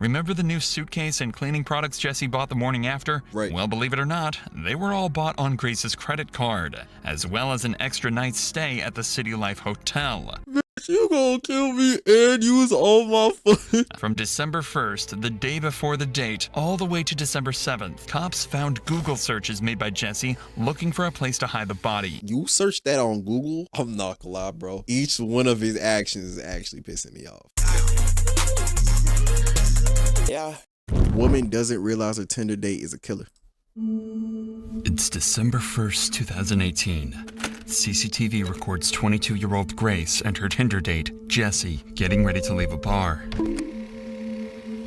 Remember the new suitcase and cleaning products Jesse bought the morning after? Right. Well, believe it or not, they were all bought on Grace's credit card, as well as an extra night's stay at the City Life Hotel. You gonna kill me and use all my fun. From December 1st, the day before the date, all the way to December 7th, cops found Google searches made by Jesse looking for a place to hide the body. You search that on Google, I'm not gonna lie, bro. Each one of his actions is actually pissing me off. Yeah. Woman doesn't realize her Tinder date is a killer. It's December 1st, 2018. CCTV records 22-year-old Grace and her Tinder date, Jesse, getting ready to leave a bar.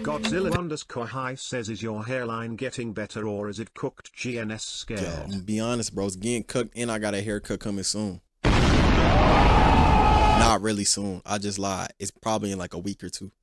Godzilla_high says, is your hairline getting better or is it cooked? GNS scared. Yo, I'm gonna be honest, bro. It's getting cooked and I got a haircut coming soon. Not really soon. I just lied. It's probably in like a week or two.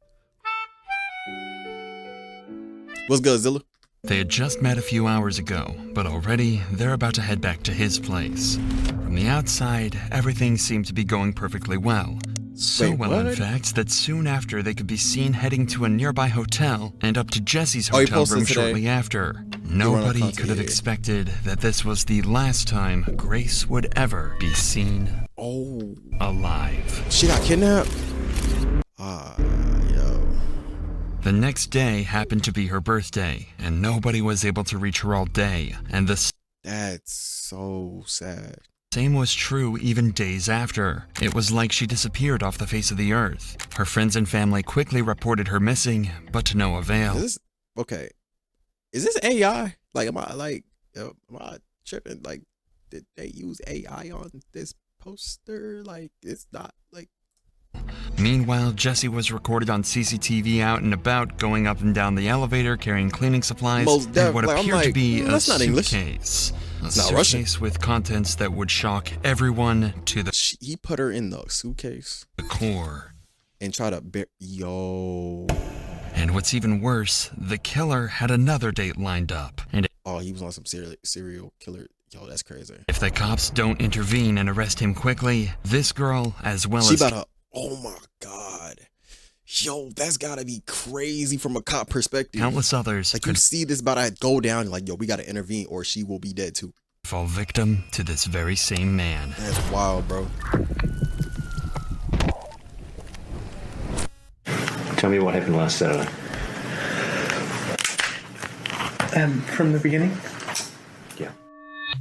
What's good, Zilla? They had just met a few hours ago, but already they're about to head back to his place. From the outside, everything seemed to be going perfectly well. So well, in fact, that soon after they could be seen heading to a nearby hotel and up to Jesse's hotel room shortly after. Nobody could have expected that this was the last time Grace would ever be seen alive. She got kidnapped? Yo. The next day happened to be her birthday, and nobody was able to reach her all day, and that's so sad. Same was true even days after. It was like she disappeared off the face of the earth. Her friends and family quickly reported her missing, but to no avail. Is this AI? Like, am I tripping? Like, did they use AI on this poster? Like, it's not like. Meanwhile, Jesse was recorded on CCTV out and about, going up and down the elevator, carrying cleaning supplies, and what appeared to be a suitcase. A suitcase with contents that would shock everyone to the... He put her in the suitcase. The core. And try to... Yo. And what's even worse, the killer had another date lined up. And he was on some serial killer... Yo, that's crazy. If the cops don't intervene and arrest him quickly, this girl, as well as... Oh my God. Yo, that's gotta be crazy from a cop perspective. Countless others. Like, you see this about to go down, like, yo, we gotta intervene or she will be dead too. Fall victim to this very same man. That's wild, bro. Tell me what happened last Saturday. From the beginning? Yeah.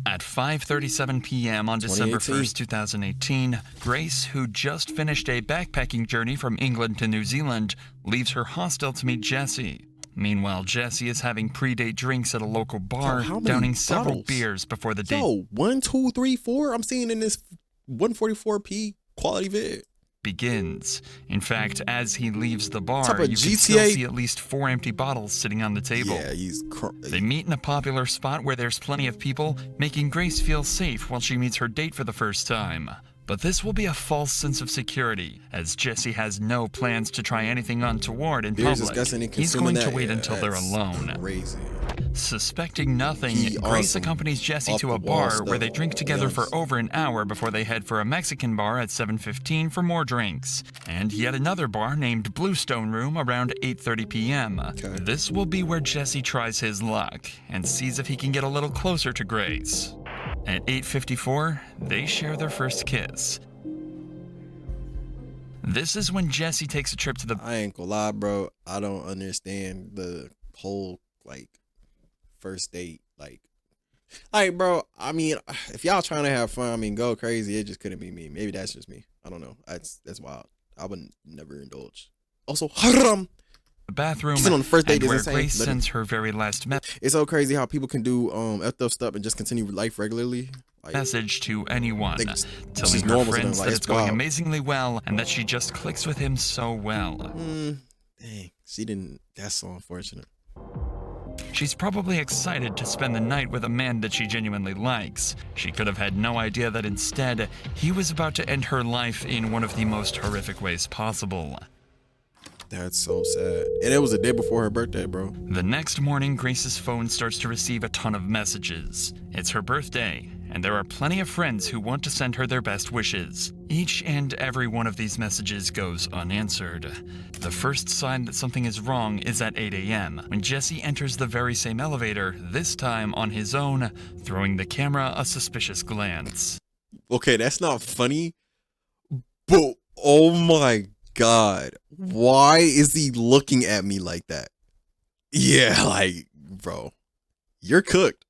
At 5:37 p.m. on December 1st, 2018, Grace, who just finished a backpacking journey from England to New Zealand, leaves her hostel to meet Jesse. Meanwhile, Jesse is having pre-date drinks at a local bar, downing several beers before the date. Yo, 1, 2, 3, 4. I'm seeing in this 144p quality vid. Begins. In fact, as he leaves the bar, you can still see at least 4 empty bottles sitting on the table. Yeah, They meet in a popular spot where there's plenty of people, making Grace feel safe while she meets her date for the first time. But this will be a false sense of security, as Jesse has no plans to try anything untoward in public. He's going to wait until they're alone. Crazy. Suspecting nothing, Grace accompanies Jesse to a bar where they drink together for over an hour before they head for a Mexican bar at 7:15 for more drinks. And yet another bar named Bluestone Room around 8:30 p.m. This will be where Jesse tries his luck and sees if he can get a little closer to Grace. At 8:54, they share their first kiss. This is when Jesse takes a trip to the... I ain't gonna lie, bro. I don't understand the whole, like, first date. Like, bro, I mean, if y'all trying to have fun, I mean, go crazy. It just couldn't be me. Maybe that's just me. I don't know. That's wild. I would never indulge. Also, haram. The bathroom on the first date and where is insane. Grace sends her very last It's so crazy how people can do effed up stuff and just continue life regularly. Like, message to anyone, telling her friends that it's going amazingly well and that she just clicks with him so well. Dang, she didn't. That's so unfortunate. She's probably excited to spend the night with a man that she genuinely likes. She could have had no idea that instead, he was about to end her life in one of the most horrific ways possible. That's so sad. And it was the day before her birthday, bro. The next morning, Grace's phone starts to receive a ton of messages. It's her birthday, and there are plenty of friends who want to send her their best wishes. Each and every one of these messages goes unanswered. The first sign that something is wrong is at 8 a.m. when Jesse enters the very same elevator, this time on his own, throwing the camera a suspicious glance. Okay, that's not funny, but oh my God, why is he looking at me like that? Yeah, like, bro, you're cooked.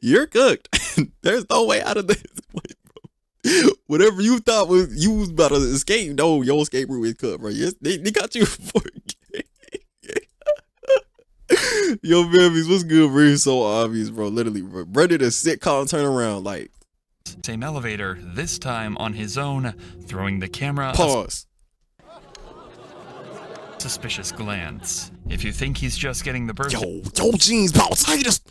You're cooked. There's no way out of this. Whatever you thought you was about to escape, no, your escape route is cooked, bro. They got you for Yo, babies, what's good, bro? It's so obvious, bro. Literally, bro. Ready to sitcom turn around, like. Same elevator, this time on his own, throwing the camera Pause. a suspicious glance. If you think he's just getting the birthday jeans, Paul Titus.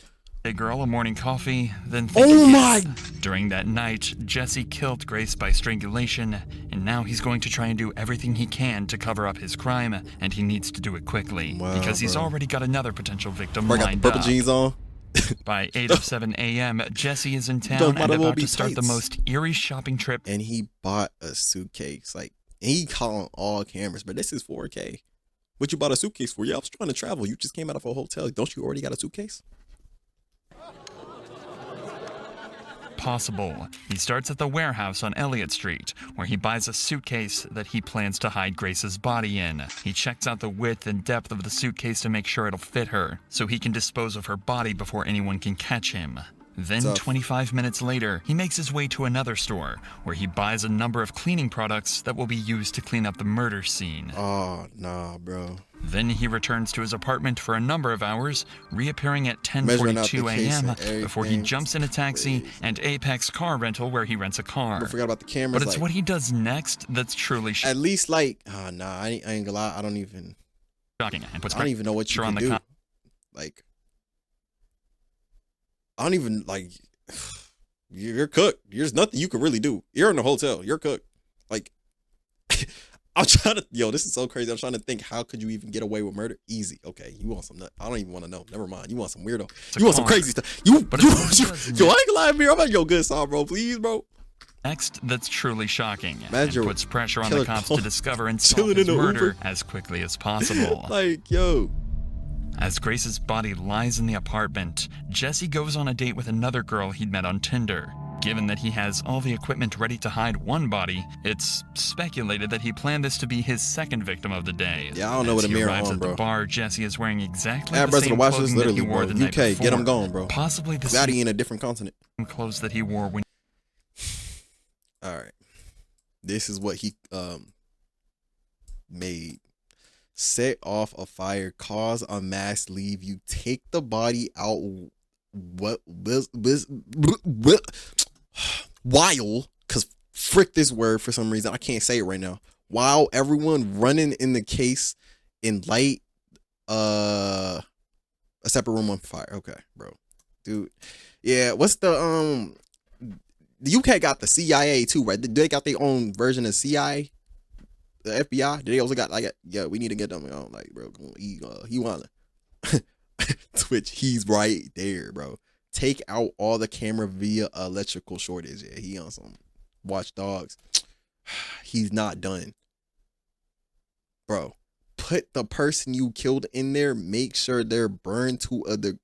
girl a morning coffee, then think Oh again. my. During that night, Jesse killed Grace by strangulation, and now he's going to try and do everything he can to cover up his crime, and he needs to do it quickly, because he's already got another potential victim Bro, got the lined purple up. jeans on. By 8 or 7 a.m., Jesse is in town and about to start the most eerie shopping trip. And he bought a suitcase. Like, and he calling all cameras, but this is 4K. What you bought a suitcase for? Yeah, I was trying to travel. You just came out of a hotel. Don't you already got a suitcase? Possible. He starts at the warehouse on Elliott Street, where he buys a suitcase that he plans to hide Grace's body in. He checks out the width and depth of the suitcase to make sure it'll fit her, so he can dispose of her body before anyone can catch him. Then, 25 minutes later, he makes his way to another store, where he buys a number of cleaning products that will be used to clean up the murder scene. Oh, nah, bro. Then he returns to his apartment for a number of hours, reappearing at 10:42 a.m. before he jumps in a taxi and Apex car rental where he rents a car. I forgot about the cameras. But it's what he does next that's truly at least, like, I ain't gonna lie. I don't even know what you can do. Like, I don't even, like, you're cooked. There's nothing you can really do. You're in a hotel. You're cooked. Like, I'm trying to, this is so crazy. I'm trying to think, how could you even get away with murder? Easy. Okay, you want some nut? I don't even want to know. Never mind. You want some weirdo. You want some crazy stuff. Yo, I ain't gonna lie, man. I'm at your good side, bro. Please, bro. Next, that's truly shocking, and puts pressure on the cops to discover and solve his murder as quickly as possible. Like, yo. As Grace's body lies in the apartment, Jesse goes on a date with another girl he'd met on Tinder. Given that he has all the equipment ready to hide one body, it's speculated that he planned this to be his second victim of the day. Yeah, I don't know what a mirror on, bro. At the bar, Jesse is wearing exactly the same clothing that he wore the night before. Get him going, bro. Possibly the same in a different continent. Clothes that he wore when. All right, this is what he made. Set off a fire, cause a mass leave you, take the body out. While, because frick this word for some reason, I can't say it right now. While everyone running in the case in light, a separate room on fire. Okay, bro, dude. Yeah, what's the UK got the CIA too, right? They got their own version of CIA. The FBI, they also got like, yeah, we need to get them on. Like, bro, come on, he wanna Twitch. He's right there, bro. Take out all the camera via electrical shortage. Yeah, he on some Watch Dogs. He's not done, bro. Put the person you killed in there. Make sure they're burned to a degree.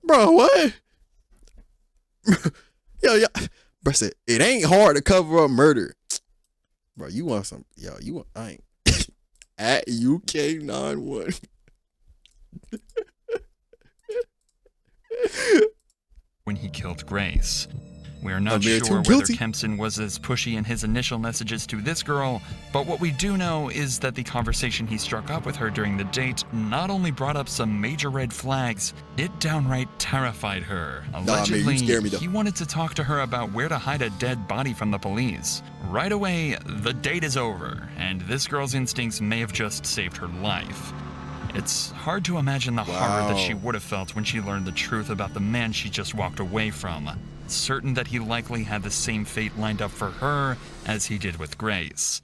Bro, what? Yo, bro said, it ain't hard to cover up murder. Bro, you want some, I ain't. At UK91. When he killed Grace. We are not sure whether Kempson was as pushy in his initial messages to this girl, but what we do know is that the conversation he struck up with her during the date not only brought up some major red flags, it downright terrified her. Allegedly, he wanted to talk to her about where to hide a dead body from the police. Right away, the date is over, and this girl's instincts may have just saved her life. It's hard to imagine the horror that she would have felt when she learned the truth about the man she just walked away from. certain that he likely had the same fate lined up for her as he did with Grace.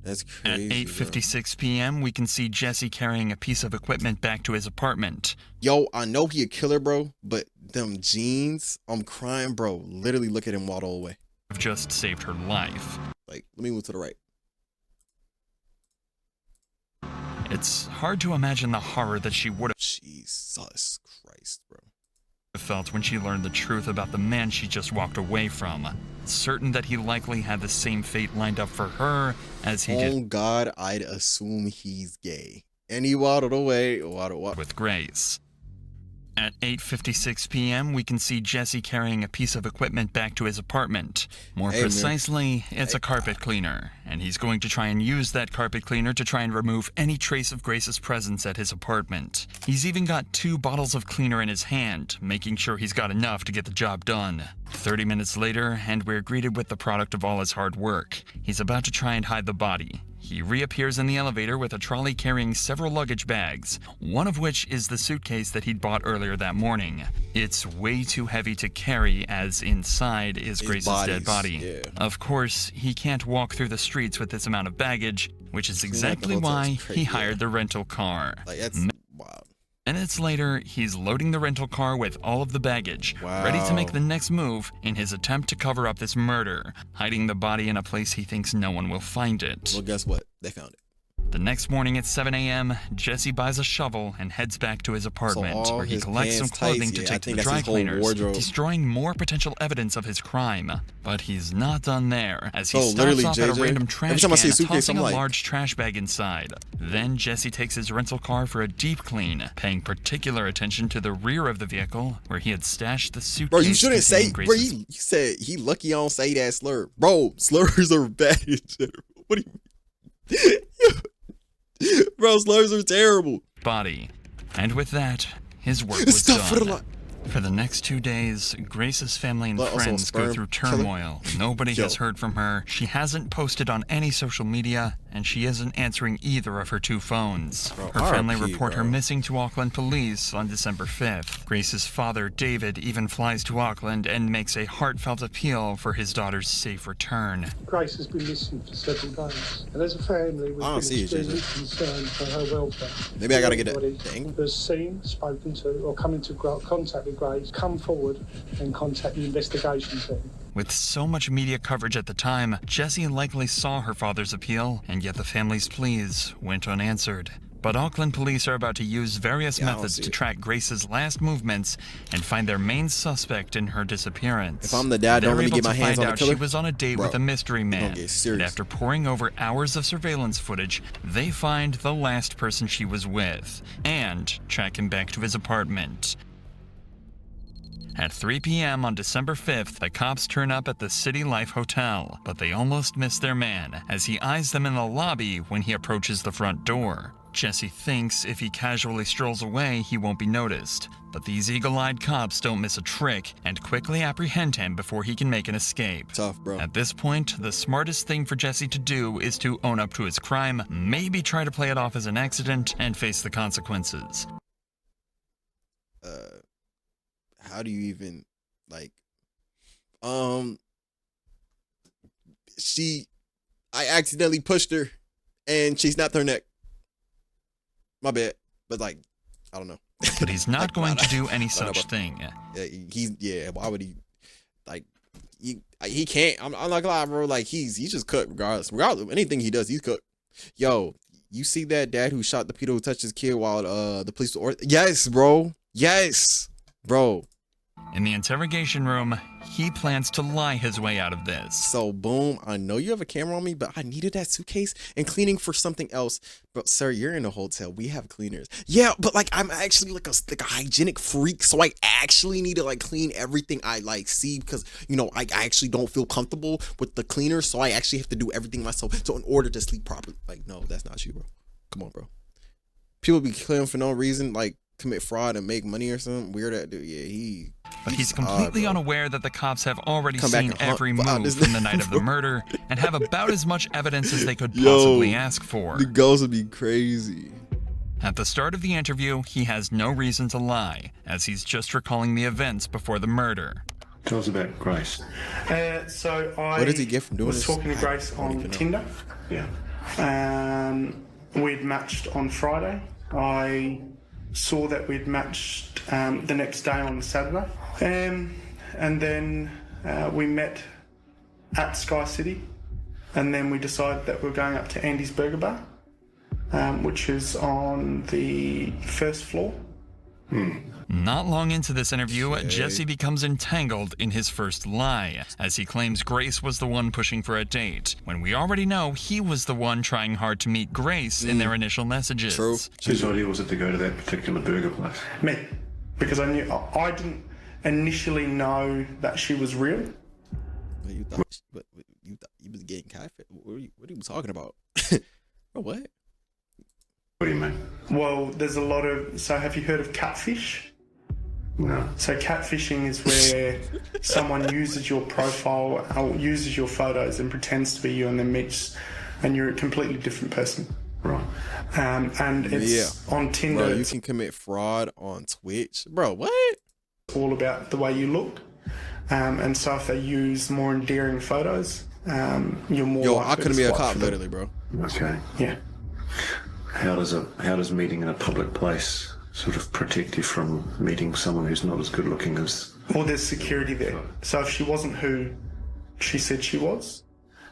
That's crazy. At 8:56 p.m., we can see Jesse carrying a piece of equipment back to his apartment. Yo, I know he a killer, bro, but them jeans, I'm crying, bro. Literally look at him waddle away. Have just saved her life. Like, let me move to the right. It's hard to imagine the horror that she would Jesus Christ, bro. have felt when she learned the truth about the man she just walked away from. Certain that he likely had the same fate lined up for her as he did. Oh God, I'd assume he's gay. And he waddled away. Waddle. With Grace. At 8:56 p.m., we can see Jesse carrying a piece of equipment back to his apartment. More precisely, it's a carpet cleaner, and he's going to try and use that carpet cleaner to try and remove any trace of Grace's presence at his apartment. He's even got 2 bottles of cleaner in his hand, making sure he's got enough to get the job done. 30 minutes later, and we're greeted with the product of all his hard work. He's about to try and hide the body. He reappears in the elevator with a trolley carrying several luggage bags, one of which is the suitcase that he'd bought earlier that morning. It's way too heavy to carry, as inside is Grace's dead body. Yeah. Of course, he can't walk through the streets with this amount of baggage, which is exactly why he hired the rental car. Like, that's wild. Minutes later, he's loading the rental car with all of the baggage, ready to make the next move in his attempt to cover up this murder, hiding the body in a place he thinks no one will find it. Well, guess what? They found it. The next morning at 7 a.m., Jesse buys a shovel and heads back to his apartment, where he collects some clothing to take to the dry cleaners, destroying more potential evidence of his crime. But he's not done there, as he stops off at a random trash can, tossing a large trash bag inside. Then Jesse takes his rental car for a deep clean, paying particular attention to the rear of the vehicle, where he had stashed the suitcase. Bro, you shouldn't say, bro, you said he lucky I don't say that slur. Bro, slurs are bad in general. What do you mean? Bro, slurs are terrible. Body. And with that, his work was done. For the next 2 days, Grace's family and friends go through turmoil. Nobody has heard from her. She hasn't posted on any social media, and she isn't answering either of her 2 phones. Her family report her missing to Auckland police on December 5th. Grace's father, David, even flies to Auckland and makes a heartfelt appeal for his daughter's safe return. Grace has been missing for several days, and as a family, we've been extremely concerned for her welfare. Maybe I gotta get that. Anybody who's seen, spoken to, or come into contact with Grace, come forward and contact the investigation team. With so much media coverage at the time, Jesse likely saw her father's appeal, and yet the family's pleas went unanswered. But Auckland police are about to use various methods to track Grace's last movements and find their main suspect in her disappearance. If I'm the dad, don't let me get my hands on the killer. She was on a date with a mystery man, and after poring over hours of surveillance footage, they find the last person she was with, and track him back to his apartment. At 3 p.m. on December 5th, the cops turn up at the City Life Hotel, but they almost miss their man, as he eyes them in the lobby when he approaches the front door. Jesse thinks if he casually strolls away, he won't be noticed. But these eagle-eyed cops don't miss a trick and quickly apprehend him before he can make an escape. Tough, bro. At this point, the smartest thing for Jesse to do is to own up to his crime, maybe try to play it off as an accident, and face the consequences. How do you even, like, I accidentally pushed her and she snapped her neck. My bad. But, like, I don't know. But he's not going to do any such thing. Why would he, like, he can't, I'm not gonna lie, bro, like, he's just cooked regardless of anything he does, he's cooked. Yo, you see that dad who shot the pedo who touched his kid while the police were yes, bro. Yes, bro. In the interrogation room, he plans to lie his way out of this. So, boom, I know you have a camera on me, but I needed that suitcase and cleaning for something else. But, sir, you're in a hotel. We have cleaners. Yeah, but, like, I'm actually, like a hygienic freak, so I actually need to, like, clean everything I, like, see because, you know, I actually don't feel comfortable with the cleaner, so I actually have to do everything myself. So, in order to sleep properly, like, no, that's not you, bro. Come on, bro. People be clearing for no reason, like, commit fraud and make money or something weird at dude. Yeah, but he's completely unaware that the cops have already seen every move from the night of the murder and have about as much evidence as they could possibly ask for. The ghost would be crazy. At the start of the interview, he has no reason to lie, as he's just recalling the events before the murder. Tell us about Grace. So I What does he get from doing was this? talking to Grace I don't on even know. Tinder. Yeah. We'd matched on Friday. I saw that we'd matched the next day on Saturday. And then we met at Sky City. And then we decided that we were going up to Andy's Burger Bar, which is on the first floor. Not long into this interview, Jesse becomes entangled in his first lie, as he claims Grace was the one pushing for a date, when we already know he was the one trying hard to meet Grace in their initial messages. True. Whose idea was it to go to that particular burger place? Me, because I didn't initially know that she was real. What you thought? You thought you was getting catfish? What are you talking about? Bro, what? What do you mean? Well, there's a lot of... So have you heard of catfish? No. So catfishing is where someone uses your profile or uses your photos and pretends to be you and then meets and you're a completely different person. Right. And it's on Tinder. Bro, you It's can commit fraud on Twitch. Bro, what? all about the way you look. And so if they use more endearing photos, you're more Yo, likely I couldn't to be a swipe cop, for them. literally, bro. Okay. Yeah. How does meeting in a public place sort of protect you from meeting someone who's not as good looking as... Well, there's security there. So if she wasn't who she said she was,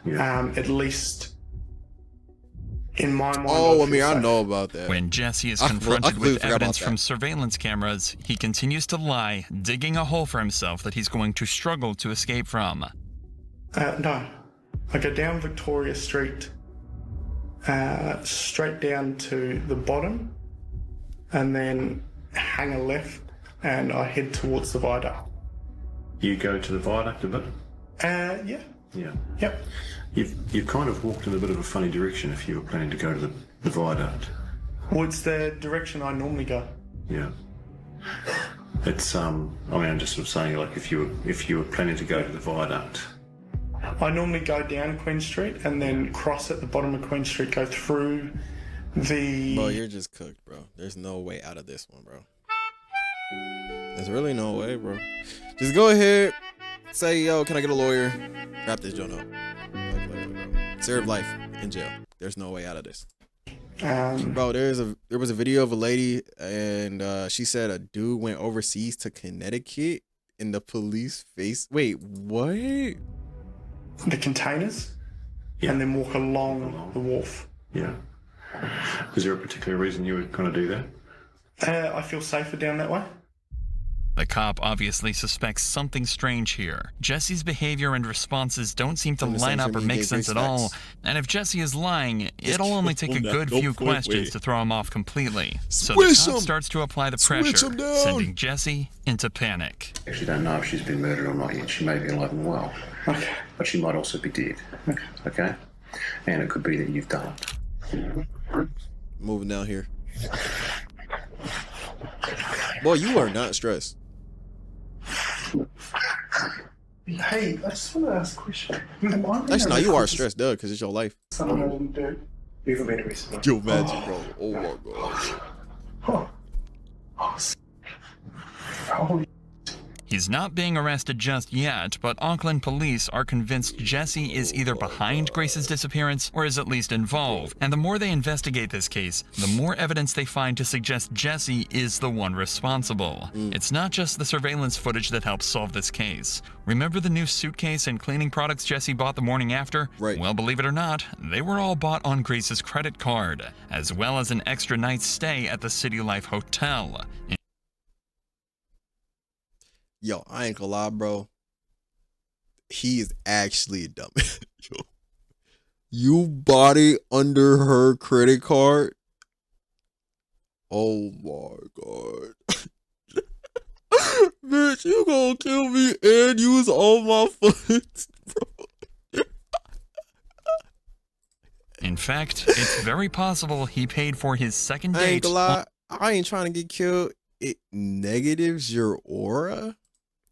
at least in my mind... Oh, I feel mean, I safe. know about that. When Jesse is I confronted completely with forgot about evidence that. from surveillance cameras, he continues to lie, digging a hole for himself that he's going to struggle to escape from. No. I go down Victoria Street, straight down to the bottom, and then hang a left, and I head towards the viaduct. You go to the viaduct a bit? Yeah. Yeah. Yep. You've kind of walked in a bit of a funny direction if you were planning to go to the viaduct. Well, it's the direction I normally go. Yeah. It's I mean, I'm just sort of saying, like, if you were planning to go to the viaduct. I normally go down Queen Street and then cross at the bottom of Queen Street, go through the... Bro, you're just cooked, bro. There's no way out of this one, bro. There's really no way, bro. Just go ahead, say, yo, can I get a lawyer? Wrap this joint up. Like, literally, bro. Serve life in jail. There's no way out of this. Bro, there was a video of a lady, and she said a dude went overseas to Connecticut, and the police Wait, what? the containers, and then walk along the wharf. Yeah. Is there a particular reason you would kind of do that? I feel safer down that way. The cop obviously suspects something strange here. Jesse's behavior and responses don't seem to From the line same up or time he make gave sense Grace at all. facts. And if Jesse is lying, it'll only take a good no few point, questions wait. to throw him off completely. So Switch the cop him! starts to apply the Switch pressure, him down! sending Jesse into panic. Actually don't know if she's been murdered or not yet. She may be alive and well. Okay. But she might also be dead. Okay? And it could be that you've done it. Moving down here. Boy, you are not stressed. Hey, I just want to ask a question. Actually, no, you are stressed, Doug, because it's your life. Something I didn't do. You've been arrested. Yo, magic, bro. Oh my god. Holy He's not being arrested just yet, but Auckland police are convinced Jesse is either behind Grace's disappearance or is at least involved. And the more they investigate this case, the more evidence they find to suggest Jesse is the one responsible. It's not just the surveillance footage that helps solve this case. Remember the new suitcase and cleaning products Jesse bought the morning after? Right. Well, believe it or not, they were all bought on Grace's credit card, as well as an extra night's stay at the City Life Hotel. Yo, I ain't gonna lie, bro. He is actually a dumb. Yo. You bought it under her credit card? Oh my god. Bitch, you gonna kill me and use all my funds, bro. In fact, it's very possible he paid for his second I ain't date gonna lie. I ain't trying to get killed. It negatives your aura?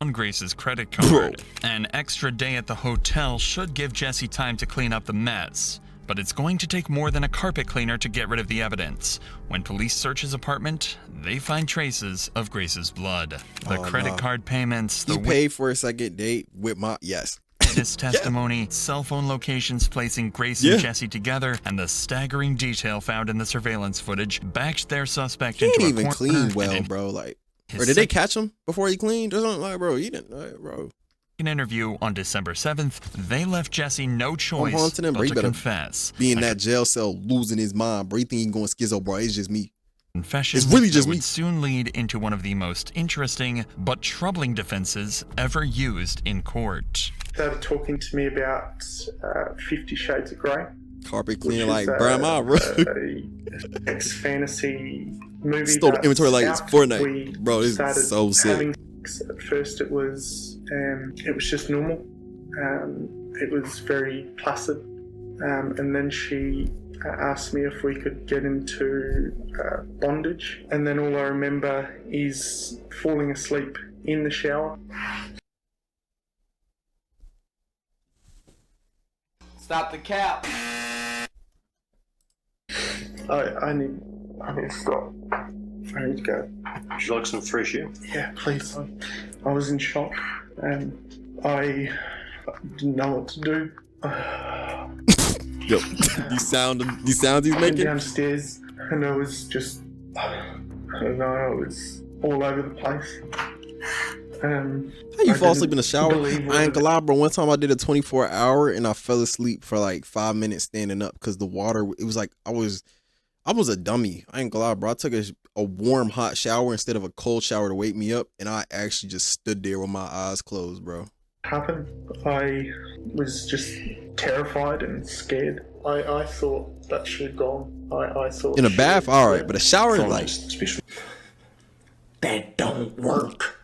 on Grace's credit card. An extra day at the hotel should give Jesse time to clean up the mess. But it's going to take more than a carpet cleaner to get rid of the evidence. When police search his apartment, they find traces of Grace's blood. The credit card payments, the you paid for a second date with my witness testimony, cell phone locations placing Grace and Jesse together, and the staggering detail found in the surveillance footage backed their suspect into a corner. He didn't even clean well, bro. Like, or did they catch him before he cleaned or something? Like, bro, he didn't, bro. In an interview on December 7th, they left Jesse no choice but to confess. Be in that jail cell losing his mind, bro. He think he going schizo, bro. It's just me. Confession it's really just would me. Soon lead into one of the most interesting but troubling defenses ever used in court. They were talking to me about 50 Shades of Grey. Carpet cleaner like Grandma, bro. Ex-fantasy movie. Stole the inventory like it's Fortnite. Bro, this is so sick. At first it was just normal. It was very placid. And then she asked me if we could get into bondage. And then all I remember is falling asleep in the shower. Stop the cap. I need to stop. I need to go. Would you like some fresh air? Yeah, please. I was in shock and I didn't know what to do. Yo, these sounds he's making? I went downstairs and I was just, I don't know, I was all over the place. How you fall asleep in the shower? I ain't gonna lie, bro. One time I did a 24-hour and I fell asleep for like 5 minutes standing up because the water, it was like I was a dummy. I ain't gonna lie, bro. I took a warm, hot shower instead of a cold shower to wake me up, and I actually just stood there with my eyes closed, bro. Happened. I was just terrified and scared. I thought that she had gone. I thought in a bath, all right, but a shower is like that don't work.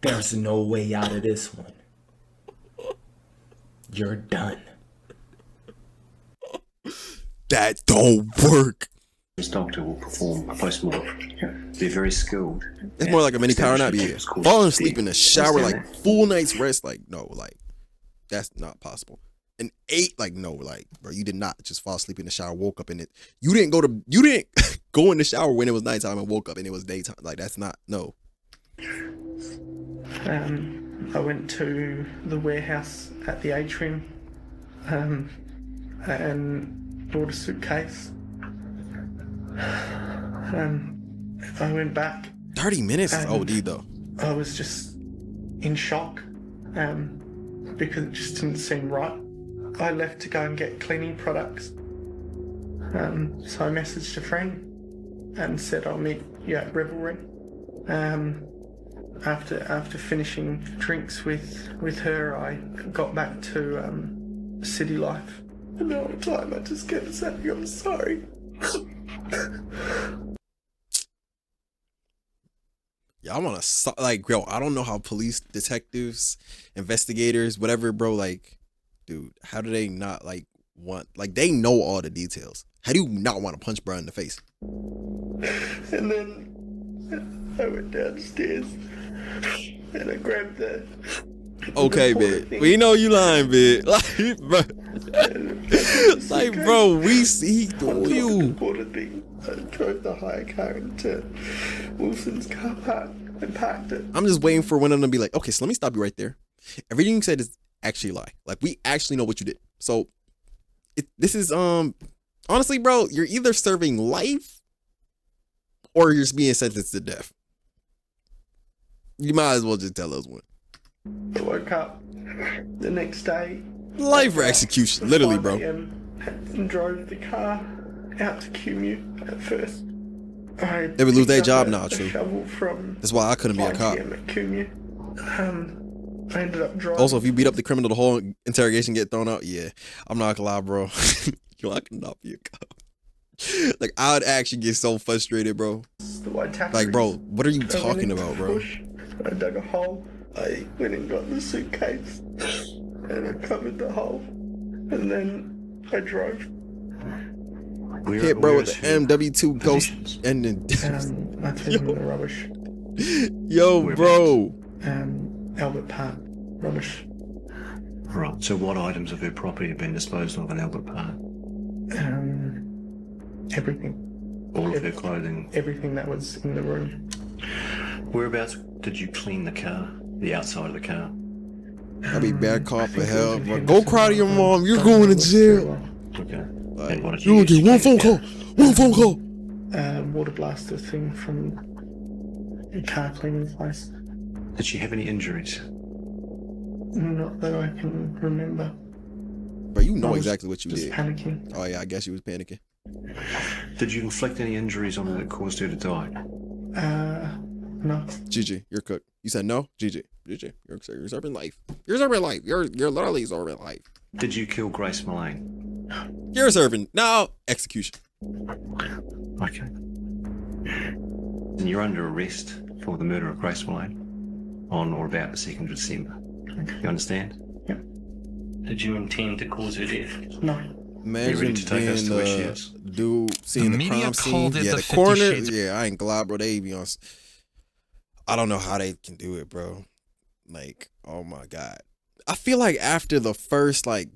There's no way out of this one. You're done. That don't work. This doctor will perform a post-mortem. They're very skilled. It's more like a mini power nap. Yeah, falling asleep in the shower, like full night's rest, like no, like that's not possible. And 8, like no, like bro, you did not just fall asleep in the shower, woke up in it. You didn't go in the shower when it was nighttime and woke up and it was daytime. Like that's not no. I went to the warehouse at the atrium and bought a suitcase. I went back. 30 minutes is OD though. I was just in shock because it just didn't seem right. I left to go and get cleaning products. So I messaged a friend and said I'll meet you at Revelry. After finishing drinks with her, I got back to city life. And all the time I just kept saying, I'm sorry. Yeah, I want to like, bro. I don't know how police, detectives, investigators, whatever, bro. Like, dude, how do they not like want? Like, they know all the details. How do you not want to punch bro in the face? And then I went downstairs and I grabbed the. Okay, bitch. We know you lying, bitch. Like, bro. Like, bro, we see through you. I drove the hire car into Wilson's car park and parked it. I'm just waiting for one of them to be like, okay, so let me stop you right there. Everything you said is actually a lie. Like, we actually know what you did. So, this is, honestly, bro, you're either serving life or you're just being sentenced to death. You might as well just tell us one. I woke up the next day. Life or execution, literally, bro. And drove the car out to Cumu at first. They would lose their job now, true. That's why I couldn't be a cop. At Cumu. I ended up driving. Also, if you beat up the criminal, the whole interrogation get thrown out. Yeah, I'm not gonna lie, bro. Yo, I cannot be a cop. Like, I would actually get so frustrated, bro. Like, bro, what are you talking about, bro? I dug a hole. I went and got the suitcase and I covered the hole. And then I drove. Hit bro with the MW2 Ghost and then I threw them in the rubbish. Yo, bro. Albert Park rubbish. Right. So what items of her property have been disposed of in Albert Park? Everything. All of her clothing. Everything that was in the room. Whereabouts did you clean the car? The outside of the car? I'll be bad cop for hell, bro. Go cry to your mom. You're going to jail. Okay. Like, And what did you use get to one clean phone the call. car? One phone call. Water blaster thing from a car cleaning place. Did she have any injuries? Not that I can remember. Bro, you know I was exactly what you just did. panicking. Oh yeah, I guess you was panicking. Did you inflict any injuries on her that caused her to die? No. GG, you're cooked. You said no? GG. You're serving life. You're serving life. You're literally serving life. Did you kill Grace Mullane? You're serving. No. Execution. Okay. And you're under arrest for the murder of Grace Mullane on or about the 2nd of December. You understand? Yep. Did you intend to cause her death? No. Imagine ready to take us being to where she the is? dude seeing The the media crime scene. called it Yeah, the the 50 coroner. Shades of- Yeah, I ain't glad, bro. They be on. I don't know how they can do it, bro. Like, oh my god. I feel like after the first like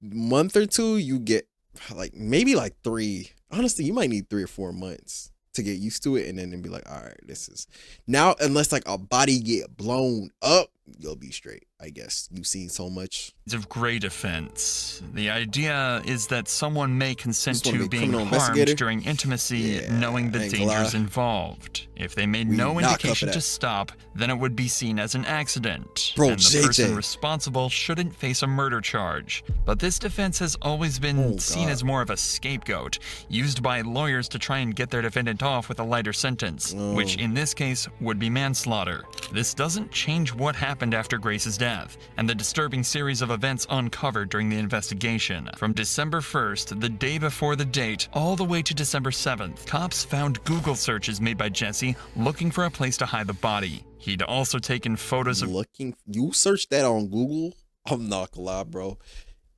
month or two, you get like maybe like 3. Honestly, you might need 3 or 4 months to get used to it, and then be like, all right, this is now. Unless like a body get blown up, you'll be straight. I guess you've seen so much. Of great offense. The idea is that someone may consent Just wanna to be a being criminal harmed investigator? during intimacy, Yeah, knowing the I ain't gonna dangers lie. involved. If they made We no not cover indication to that. stop, then it would be seen as an accident, Bro, and the JJ. person responsible shouldn't face a murder charge. But this defense has always been Oh, seen God. as more of a scapegoat, used by lawyers to try and get their defendant off with a lighter sentence, which in this case would be manslaughter. This doesn't change what happened after Grace's death, and the disturbing series of events uncovered during the investigation. From December 1st, the day before the date, all the way to December 7th, cops found Google searches made by Jesse looking for a place to hide the body. He'd also taken photos of You search that on Google, I'm not gonna lie, bro.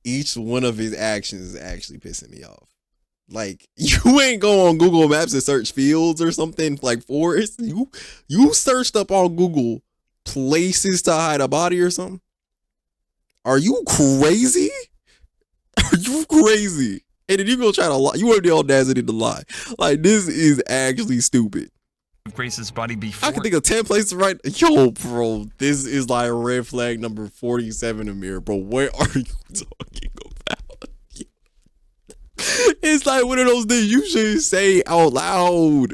Each one of his actions is actually pissing me off. Like, you ain't go on Google Maps and search fields or something like forests. You searched up on Google places to hide a body or something. Are you crazy? Are you crazy? And then you gonna try to lie. You have the audacity to lie. Like, this is actually stupid. Grace's body before I can think of 10 places right. Yo, bro, this is like red flag number 47, Amir. Bro, what are you talking about? It's like one of those things you should say out loud.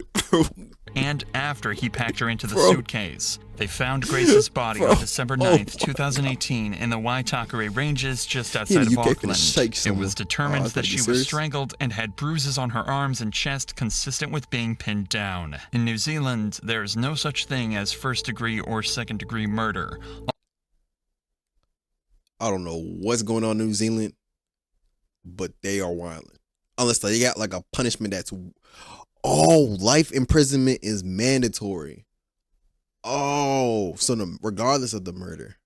and after he packed her into the Bro. suitcase. They found Grace's body Bro. on December 9th, 2018 in the Waitakere Ranges just outside of UK finna Auckland. shake It someone. was determined Oh, I that thought she you was serious. strangled and had bruises on her arms and chest consistent with being pinned down. In New Zealand, there is no such thing as first-degree or second-degree murder. I don't know what's going on in New Zealand, but they are wilding. Unless they got like a punishment that's, life imprisonment is mandatory. Oh, so regardless of the murder,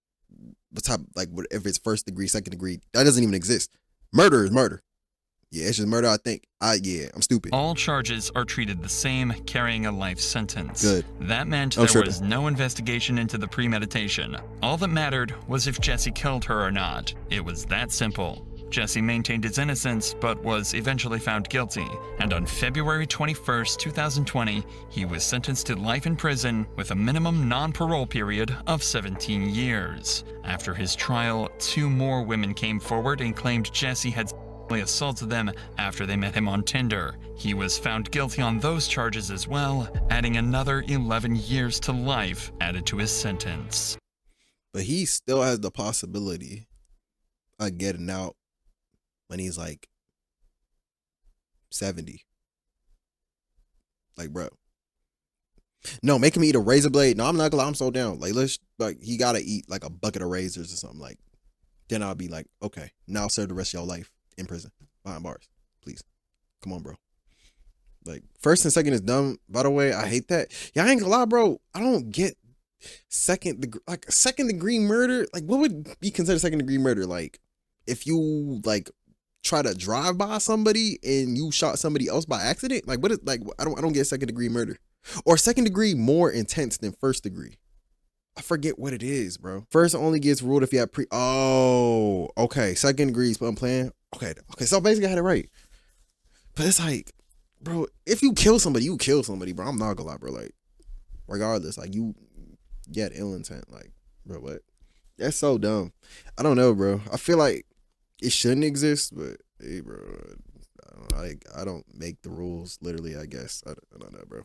if it's first degree, second degree, that doesn't even exist. Murder is murder. Yeah, it's just murder, I think. I'm stupid. All charges are treated the same, carrying a life sentence. Good. That meant I'm there tripping. was no investigation into the premeditation. All that mattered was if Jesse killed her or not. It was that simple. Jesse maintained his innocence, but was eventually found guilty. And on February 21st, 2020, he was sentenced to life in prison with a minimum non-parole period of 17 years. After his trial, 2 more women came forward and claimed Jesse had assaulted them after they met him on Tinder. He was found guilty on those charges as well, adding another 11 years to life added to his sentence. But he still has the possibility of getting out when he's like 70. Like, bro. No, make him eat a razor blade. No, I'm not gonna lie, I'm so down. Like, he gotta eat like a bucket of razors or something. Like, then I'll be like, okay, now I'll serve the rest of your life in prison behind bars. Please. Come on, bro. Like, first and second is dumb. By the way, I hate that. Yeah, I ain't gonna lie, bro. I don't get second degree murder. Like, what would be considered second degree murder? Like, if you like try to drive by somebody and you shot somebody else by accident? Like, what is, like, I don't get second degree murder. Or second degree more intense than first degree. I forget what it is, bro. First only gets ruled if you have oh, okay. Second degree is what I'm playing. Okay. So basically I had it right. But it's like, bro, if you kill somebody, you kill somebody, bro. I'm not gonna lie, bro. Like, regardless, like you get ill intent. Like, bro, what? That's so dumb. I don't know, bro. I feel like it shouldn't exist, but hey, bro, I don't make the rules. Literally, I guess. I don't know, bro.